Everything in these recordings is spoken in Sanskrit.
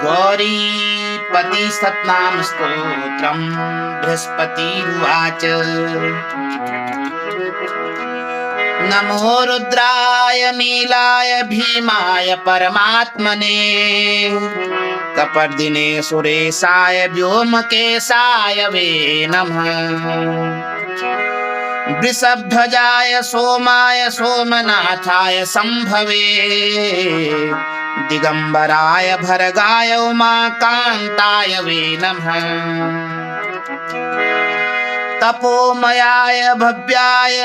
गौरीपति सतनाम स्तोत्रम् बृहस्पतिरुवाच नमो रुद्राय नीलाय भीमाय परमात्मने कपर्दिने सुरेशाय व्योमकेशाय वे नमः वृषभध्वजाय सोमाय सोमनाथाय संभवे दिगंबराय भर्गाय उमाकांताय वे नमः तपोमयाय भव्याय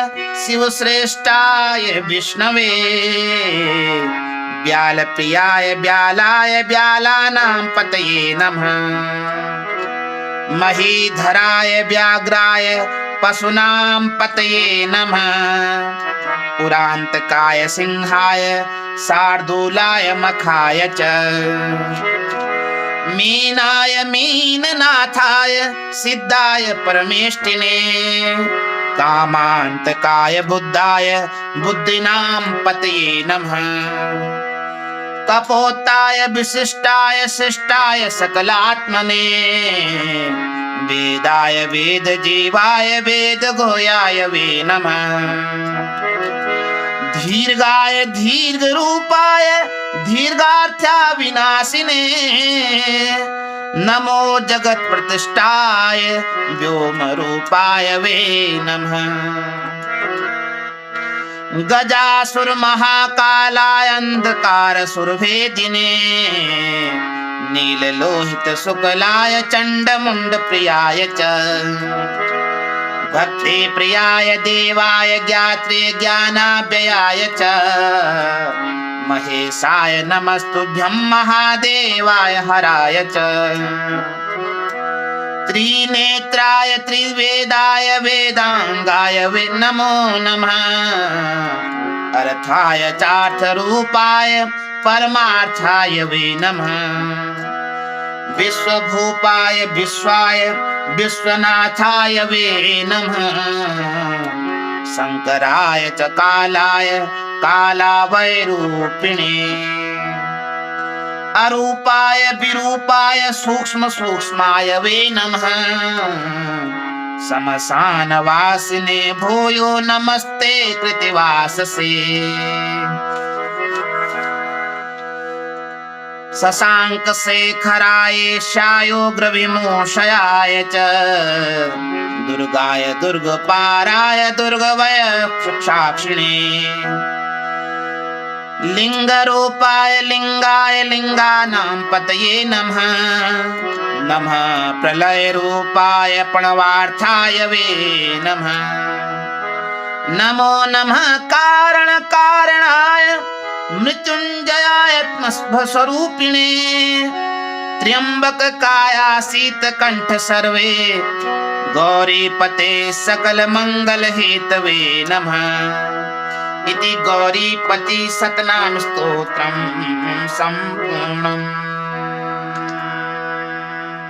शिवश्रेष्ठाय विष्णवे व्यालप्रियाय व्यालाय व्यालानां पतये नमः महीधराय व्याघ्राय पशूनां पतये नमः पुरान्तकाय सिंहाय शार्दूलाय मखाय च मीनाय मीननाथाय सिद्धाय परमेष्टिने कामान्तकाय बुद्धाय बुद्धिनां पतये नमः कपोताय विशिष्टाय शिष्टाय सकलात्मने वेदाय वेद जीवाय वेद गोयाय वे नमः दीर्घाय दीर्घ रूपाय दीर्घार्थ्या विनाशिने नमो जगत प्रतिष्ठाय व्योम रूपाय वे नमः गजासुर महाकालाय अंधकार सुरभेदिने नील लोहित शुक्लाय चंड मुंड प्रियाय च भक्ति प्रियाय देवाय ज्ञात्रे ज्ञानाव्ययाय च महेशाय नमस्तुभ्यं महादेवाय हराय च त्रिनेत्राय त्रिवेदाय वेदांगाय वे नमो नमः अर्थाय चार्थरूपाय परमार्थाय वे नमः विश्वभूपाय विश्वाय विश्वनाथाय वे नमः शंकराय च कालाय कालावैरूपिणे अरूपाय विरूपाय सूक्ष्म सूक्ष्माय वे नमः समसानवासिने भूयो नमस्ते कृतिवाससे शशांक शेखराय शायोग्र विमोशयाय च दुर्गाय दुर्गपाराय दुर्गवय साक्षिणे लिंगरूपाय लिंगाय लिंगानां पतये नमः नमः प्रलय रूपाय प्रणवार्थाय वे नमः नमो नमः कारण कारणाय मृत्युंजयाय स्वरूपिणे त्र्यंबक काया शीत कंठ सर्वे गौरीपते सकल मंगल हेतवे नमः इति गौरीपति सतनाम स्तोत्रम् संपूर्णम्।